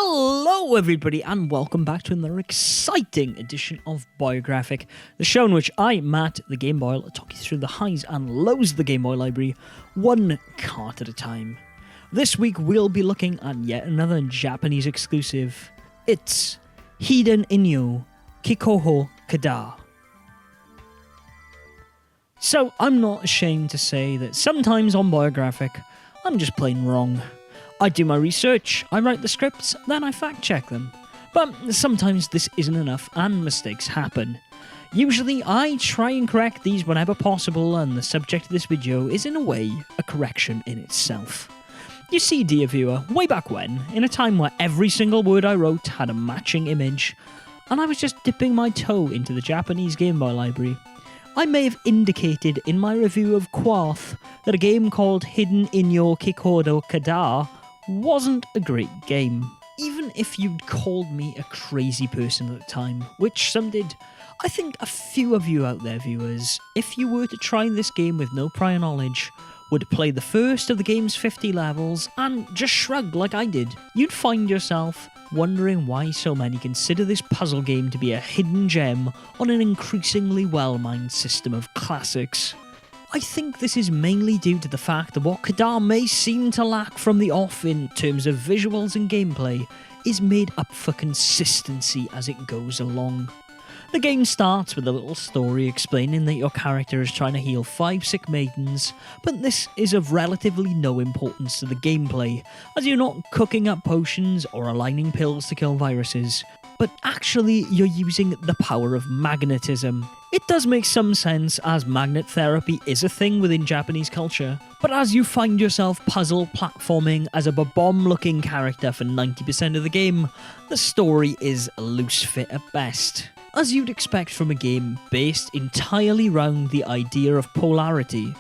Hello everybody and welcome back to another exciting edition of Boyographic, the show in which I, Matt, the Game Boy, will talk you through the highs and lows of the Game Boy library, one card at a time. This week we'll be looking at yet another Japanese exclusive. It's Hiden Inyou, Kikouhou Kada. So I'm not ashamed to say that sometimes on Boyographic, I'm just plain wrong. I do my research, I write the scripts, then I fact check them. But sometimes this isn't enough and mistakes happen. Usually I try and correct these whenever possible, and the subject of this video is in a way a correction in itself. You see, dear viewer, way back when, in a time where every single word I wrote had a matching image, and I was just dipping my toe into the Japanese Game Boy library, I may have indicated in my review of Quarth that a game called Hiden Inyou Kikouhou Kada wasn't a great game. Even if you'd called me a crazy person at the time, which some did, I think a few of you out there viewers, if you were to try this game with no prior knowledge, would play the first of the game's 50 levels and just shrug like I did. You'd find yourself wondering why so many consider this puzzle game to be a hidden gem on an increasingly well-mined system of classics. I think this is mainly due to the fact that what Kada may seem to lack from the off in terms of visuals and gameplay is made up for consistency as it goes along. The game starts with a little story explaining that your character is trying to heal 5 sick maidens, but this is of relatively no importance to the gameplay, as you're not cooking up potions or aligning pills to kill viruses, but actually you're using the power of magnetism. It does make some sense, as magnet therapy is a thing within Japanese culture, but as you find yourself puzzle platforming as a bomb-looking character for 90% of the game, the story is a loose fit at best. As you'd expect from a game based entirely around the idea of polarity,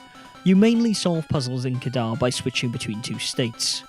you mainly solve puzzles in Kada by switching between two states,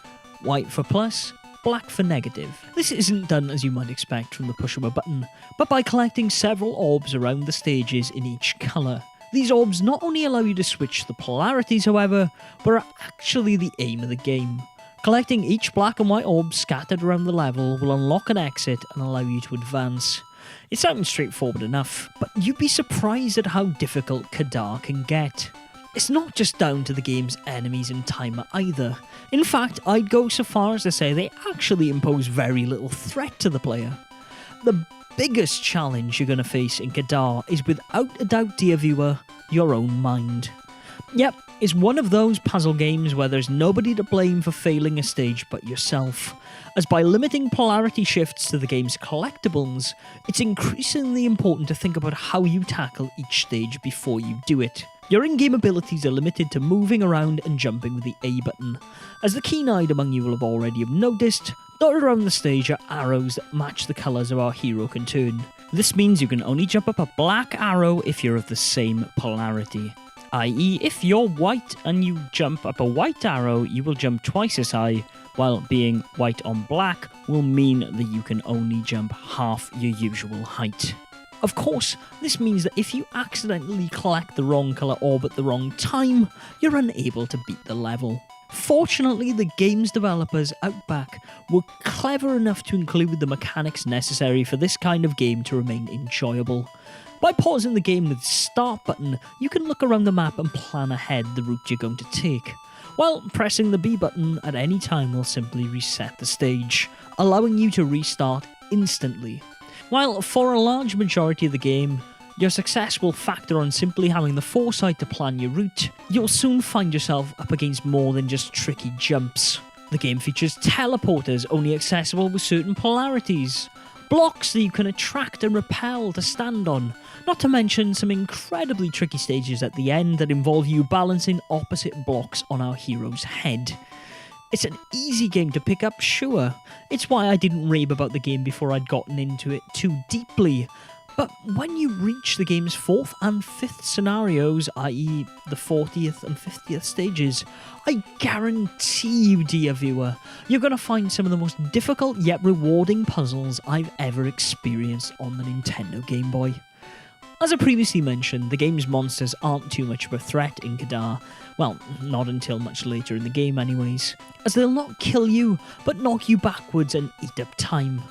white for plus, black for negative. This isn't done as you might expect from the push of a button, but by collecting several orbs around the stages in each colour. These orbs not only allow you to switch the polarities however, but are actually the aim of the game. Collecting each black and white orb scattered around the level will unlock an exit and allow you to advance. It sounds straightforward enough, but you'd be surprised at how difficult Kada can get. It's not just down to the game's enemies and timer either. In fact, I'd go so far as to say they actually impose very little threat to the player. The biggest challenge you're going to face in Kada is without a doubt, dear viewer, your own mind. Yep, it's one of those puzzle games where there's nobody to blame for failing a stage but yourself, as by limiting polarity shifts to the game's collectibles, it's increasingly important to think about how you tackle each stage before you do it. Your in-game abilities are limited to moving around and jumping with the A button. As the keen-eyed among you will have already noticed, dotted around the stage are arrows that match the colours of our hero can turn. This means you can only jump up a black arrow if you're of the same polarity. I.e., if you're white and you jump up a white arrow, you will jump twice as high, while being white on black will mean that you can only jump half your usual height. Of course, this means that if you accidentally collect the wrong colour orb at the wrong time, you're unable to beat the level. Fortunately, the game's developers out back were clever enough to include the mechanics necessary for this kind of game to remain enjoyable. By pausing the game with the start button, you can look around the map and plan ahead the route you're going to take, while pressing the B button at any time will simply reset the stage, allowing you to restart instantly. While for a large majority of the game, your success will factor on simply having the foresight to plan your route, you'll soon find yourself up against more than just tricky jumps. The game features teleporters only accessible with certain polarities, blocks that you can attract and repel to stand on, not to mention some incredibly tricky stages at the end that involve you balancing opposite blocks on our hero's head. It's an easy game to pick up, sure. It's why I didn't rave about the game before I'd gotten into it too deeply. But when you reach the game's 4th and 5th scenarios, i.e. the 40th and 50th stages, I guarantee you, dear viewer, you're going to find some of the most difficult yet rewarding puzzles I've ever experienced on the Nintendo Game Boy. As I previously mentioned, the game's monsters aren't too much of a threat in Kadar. Well, not until much later in the game anyways, as they'll not kill you, but knock you backwards and eat up time.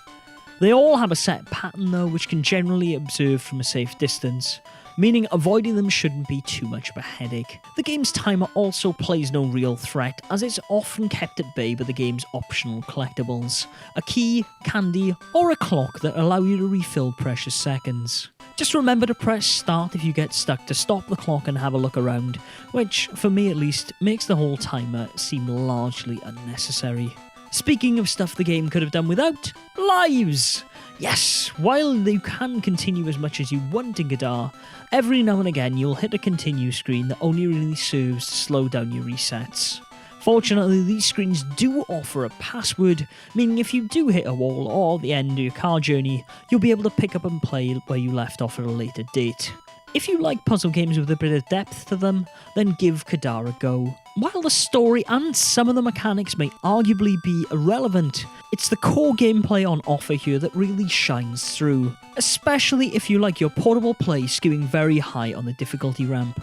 They all have a set pattern though, which can generally observe from a safe distance, meaning avoiding them shouldn't be too much of a headache. The game's timer also plays no real threat, as it's often kept at bay by the game's optional collectibles, a key, candy, or a clock that allow you to refill precious seconds. Just remember to press start if you get stuck to stop the clock and have a look around, which, for me at least, makes the whole timer seem largely unnecessary. Speaking of stuff the game could have done without, lives! Yes, while you can continue as much as you want in Kadar, every now and again you'll hit a continue screen that only really serves to slow down your resets. Fortunately, these screens do offer a password, meaning if you do hit a wall or the end of your car journey, you'll be able to pick up and play where you left off at a later date. If you like puzzle games with a bit of depth to them, then give Kadar a go. While the story and some of the mechanics may arguably be irrelevant, it's the core gameplay on offer here that really shines through, especially if you like your portable play skewing very high on the difficulty ramp.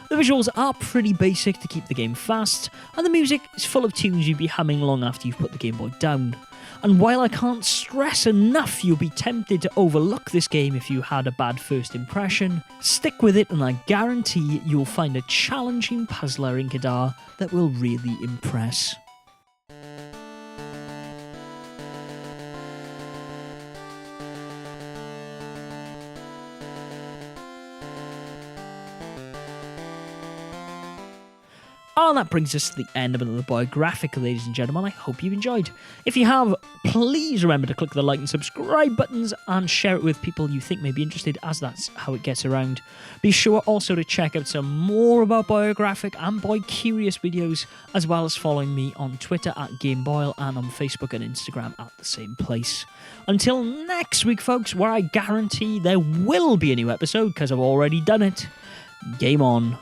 The visuals are pretty basic to keep the game fast, and the music is full of tunes you'd be humming long after you've put the Game Boy down. And while I can't stress enough you'll be tempted to overlook this game if you had a bad first impression, stick with it and I guarantee you'll find a challenging puzzler in Kadar that will really impress. And that brings us to the end of another Boyographic, ladies and gentlemen. I hope you enjoyed. If you have, please remember to click the like and subscribe buttons and share it with people you think may be interested, as that's how it gets around. Be sure also to check out some more about Boyographic and Boy Curious videos, as well as following me on Twitter at Gameboy and on Facebook and Instagram at the same place. Until next week, folks, where I guarantee there will be a new episode because I've already done it. Game on.